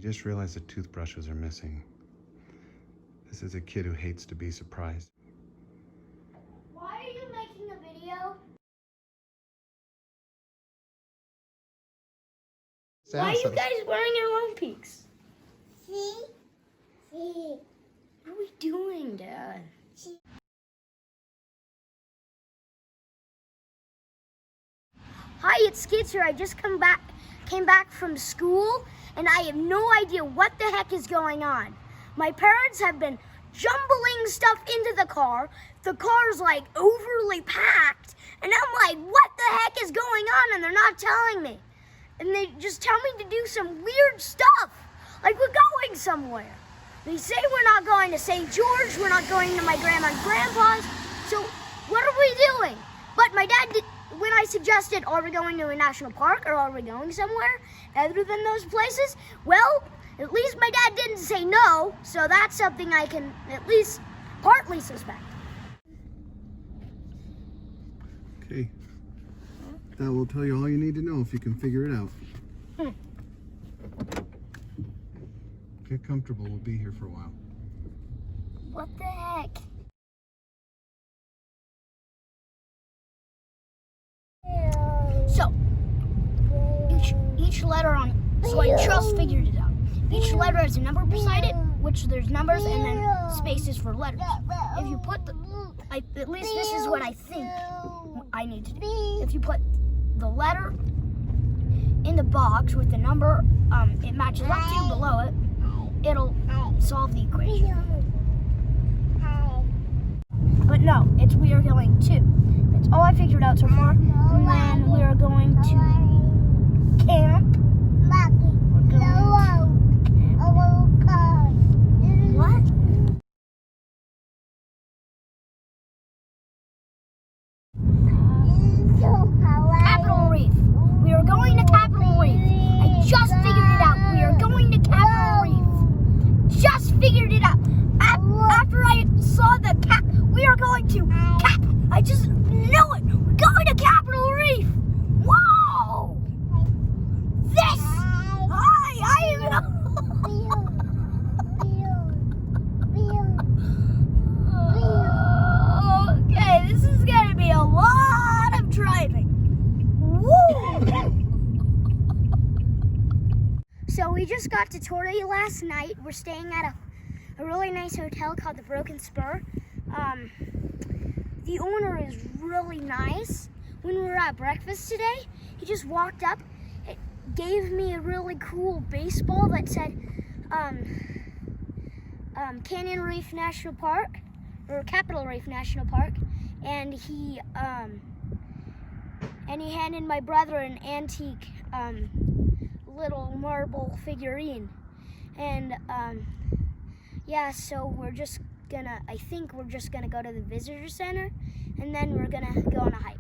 just realized the toothbrushes are missing. This is a kid who hates to be surprised. Why are you making a video? Why are you guys wearing your own peaks? See? What are we doing, Dad? Hi, it's Skids here. I just came back from school, and I have no idea what the heck is going on. My parents have been jumbling stuff into the car. The car's like overly packed, and I'm like, what the heck is going on? And they're not telling me. And they just tell me to do some weird stuff, like we're going somewhere. They say we're not going to St. George, we're not going to my grandma and grandpa's, so what are we doing? But my dad did, when I suggested, are we going to a national park or are we going somewhere other than those places? Well, at least my dad didn't say no, so that's something I can at least partly suspect. Okay. That will tell you all you need to know if you can figure it out. Get comfortable, we'll be here for a while. What the heck? So, each letter on it, so I just figured it out. Each letter has a number beside it, which there's numbers and then spaces for letters. If you put at least this is what I think I need to do. If you put the letter in the box with the number it matches up to below it, it'll solve the equation. But no, we are going to. That's all I figured out so far. And then we are going to camp. What? Capitol Reef. We are going to Capitol Reef. I just figured it out. We are going to Capitol Reef. Just figured it out. After I saw the we are going to I just knew it. We're going to Capitol Reef. Whoa! This. Okay, this is gonna be a lot of driving. Woo! So we just got to Torrey last night. We're staying at a really nice hotel called the Broken Spur. The owner is really nice. When we were at breakfast today, he just walked up, gave me a really cool baseball that said Canyon Reef National Park, or Capitol Reef National Park, and he handed my brother an antique little marble figurine, and yeah, so I think we're just gonna go to the visitor center, and then we're gonna go on a hike.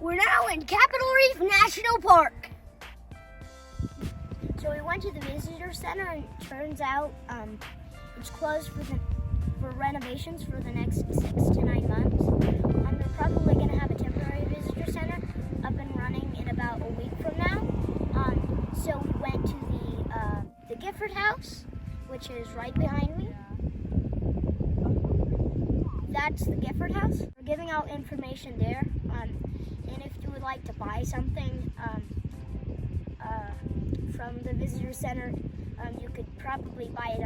We're now in Capitol Reef National Park. So we went to the visitor center, and it turns out it's closed for renovations for the next 6 to 9 months. They're probably going to have a temporary visitor center up and running in about a week from now. So we went to the Gifford House, which is right behind me. That's the Gifford House. We're giving out information there. And if you would like to buy something from the visitor center, you could probably buy it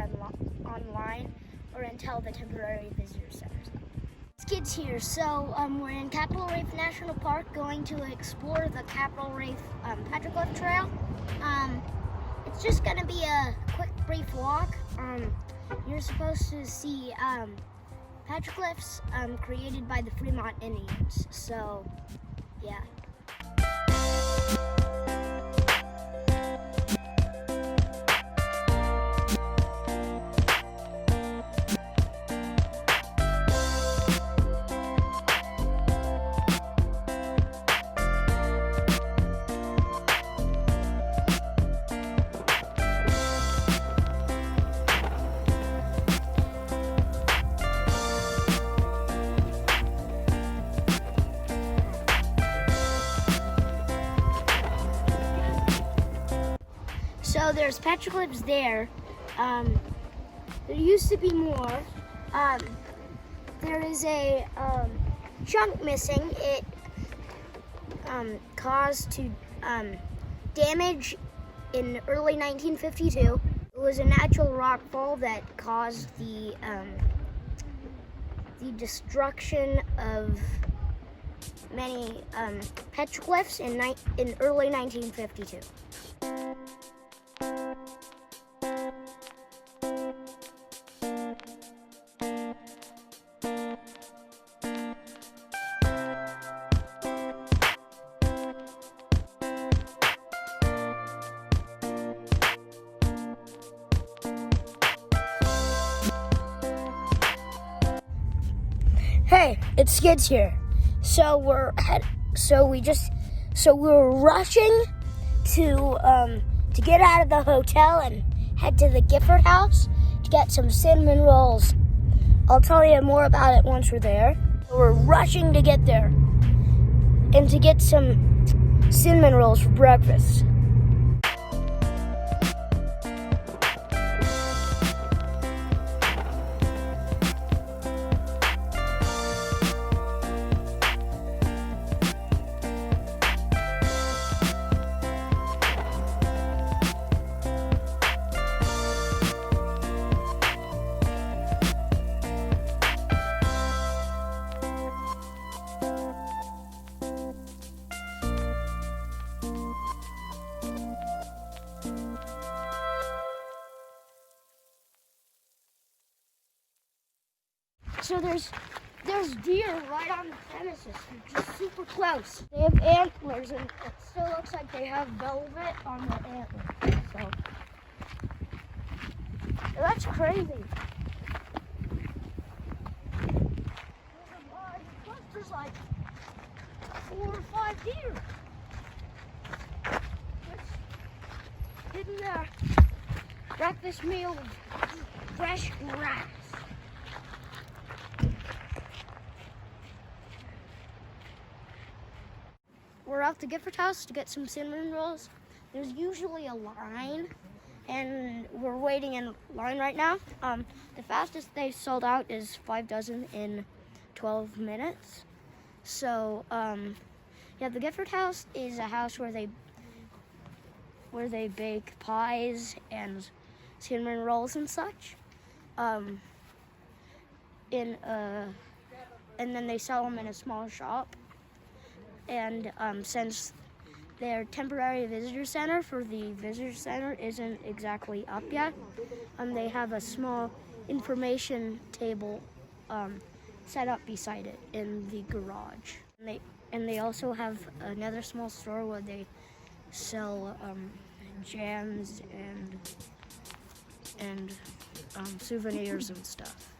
online or until the temporary visitor center's up. Kids here, so we're in Capitol Reef National Park going to explore the Capitol Reef Petroglyph Trail. It's just going to be a quick, brief walk. You're supposed to see petroglyphs created by the Fremont Indians, so yeah. So there's petroglyphs there. There used to be more. There is a chunk missing. It caused to damage in early 1952. It was a natural rock fall that caused the destruction of many petroglyphs in early 1952. Hey, it's Skids here. So we're rushing to get out of the hotel and head to the Gifford House to get some cinnamon rolls. I'll tell you more about it once we're there. We're rushing to get there and to get some cinnamon rolls for breakfast. So there's deer right on the premises, just super close. They have antlers, and it still looks like they have velvet on their antlers. So that's crazy. There's like 4 or 5 deer. Just getting their breakfast meal of fresh grass. We're out to Gifford House to get some cinnamon rolls. There's usually a line, and we're waiting in line right now. The fastest they sold out is 5 dozen in 12 minutes. So, yeah, the Gifford House is a house where they bake pies and cinnamon rolls and such. And then they sell them in a small shop. And since their temporary visitor center for the visitor center isn't exactly up yet, they have a small information table set up beside it in the garage. And they also have another small store where they sell jams and souvenirs and stuff.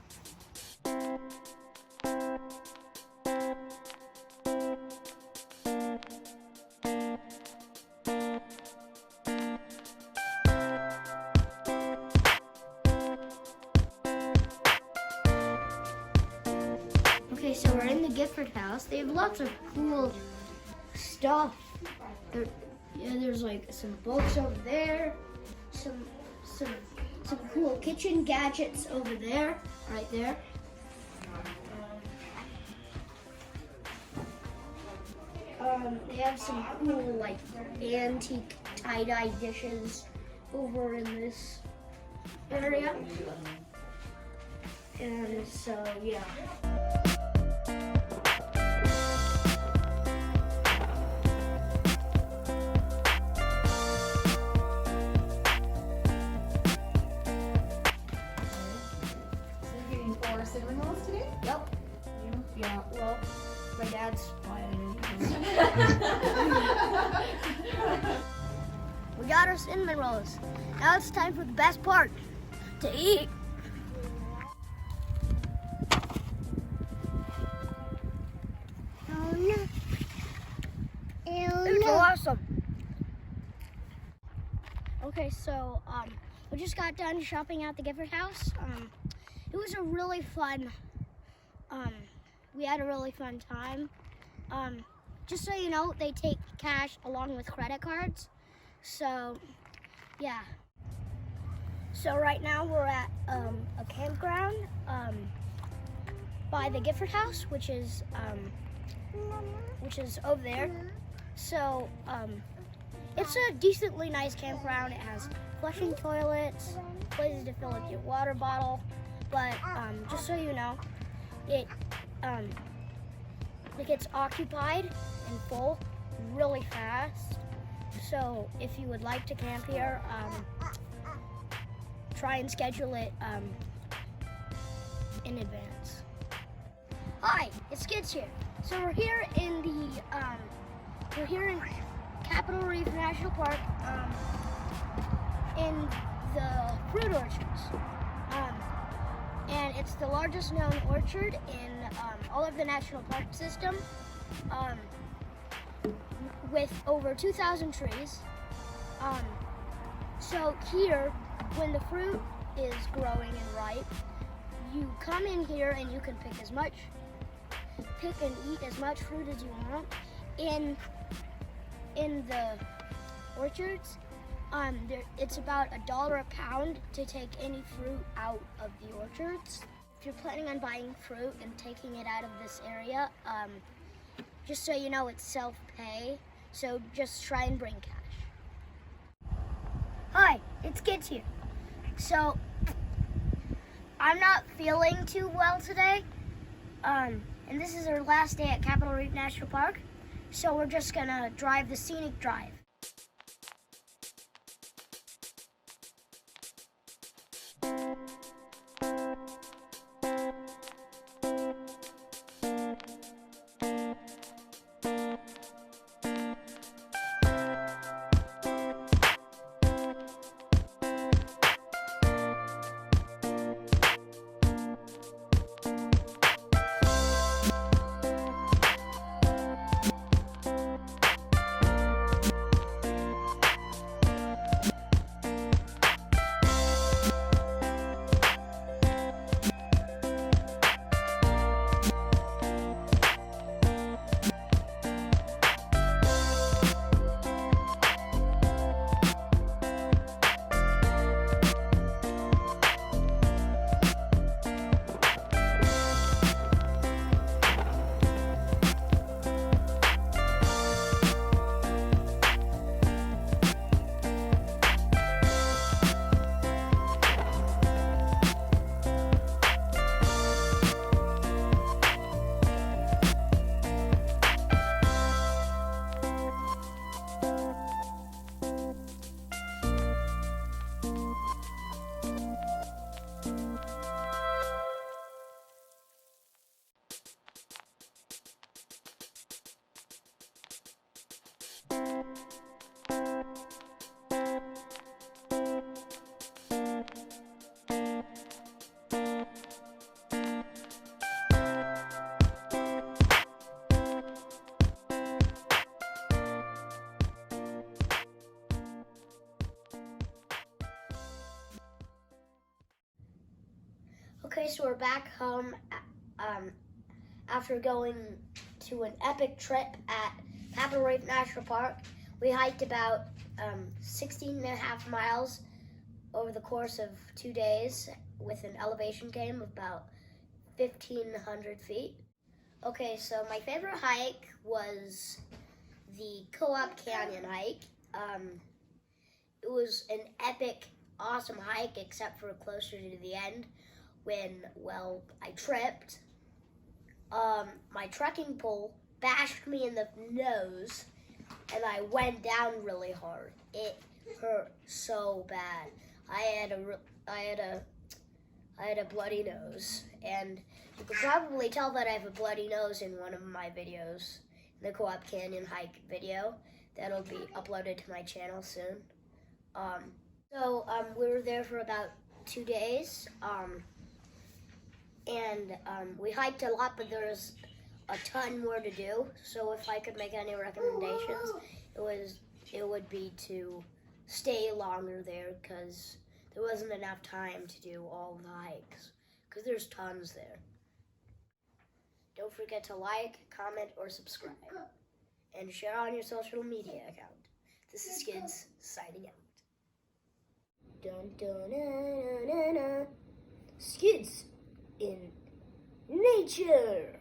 Okay, so we're in the Gifford House. They have lots of cool stuff. There's like some books over there, some cool kitchen gadgets over there, right there. They have some cool like antique tie-dye dishes over in this area. And so, yeah. So you're getting 4 cinnamon rolls today? Yep. Yeah, well, my dad's buying it. We got our cinnamon rolls. Now it's time for the best part, to eat. Oh no. It's awesome. Okay, so we just got done shopping at the Gifford House. It was a really fun, we had a really fun time. Just so you know, they take cash along with credit cards. So, yeah. So right now we're at a campground by the Gifford House, which is over there. So it's a decently nice campground. It has flushing toilets, places to fill up your water bottle. But just so you know, it gets occupied and full really fast. So if you would like to camp here, try and schedule it in advance. Hi, it's Skids here. So we're here in Capitol Reef National Park in the fruit orchards. And it's the largest known orchard in all of the national park system, with over 2,000 trees. So here, when the fruit is growing and ripe, you come in here and you can pick and eat as much fruit as you want in the orchards. It's about $1 a pound to take any fruit out of the orchards. If you're planning on buying fruit and taking it out of this area, just so you know, it's self-pay, so just try and bring cash. Hi, it's Kids here. So, I'm not feeling too well today, and this is our last day at Capitol Reef National Park, so we're just gonna drive the scenic drive. Okay, so we're back home after going to an epic trip at Capitol Reef National Park. We hiked about 16 and a half miles over the course of 2 days with an elevation gain of about 1,500 feet. Okay, so my favorite hike was the Co-op Canyon hike. It was an epic awesome hike except for closer to the end when, well, I tripped. My trekking pole bashed me in the nose and I went down really hard. It hurt so bad. I had a bloody nose, and you could probably tell that I have a bloody nose in one of my videos, the Co-op Canyon hike video. That'll be uploaded to my channel soon. We were there for about 2 days, and we hiked a lot, but there was a ton more to do. So if I could make any recommendations, it would be to stay longer there, because there wasn't enough time to do all the hikes, because there's tons there. Don't forget to like, comment, or subscribe, and share on your social media account. This is Skids signing out. Dun dun na na na na. Skids in nature.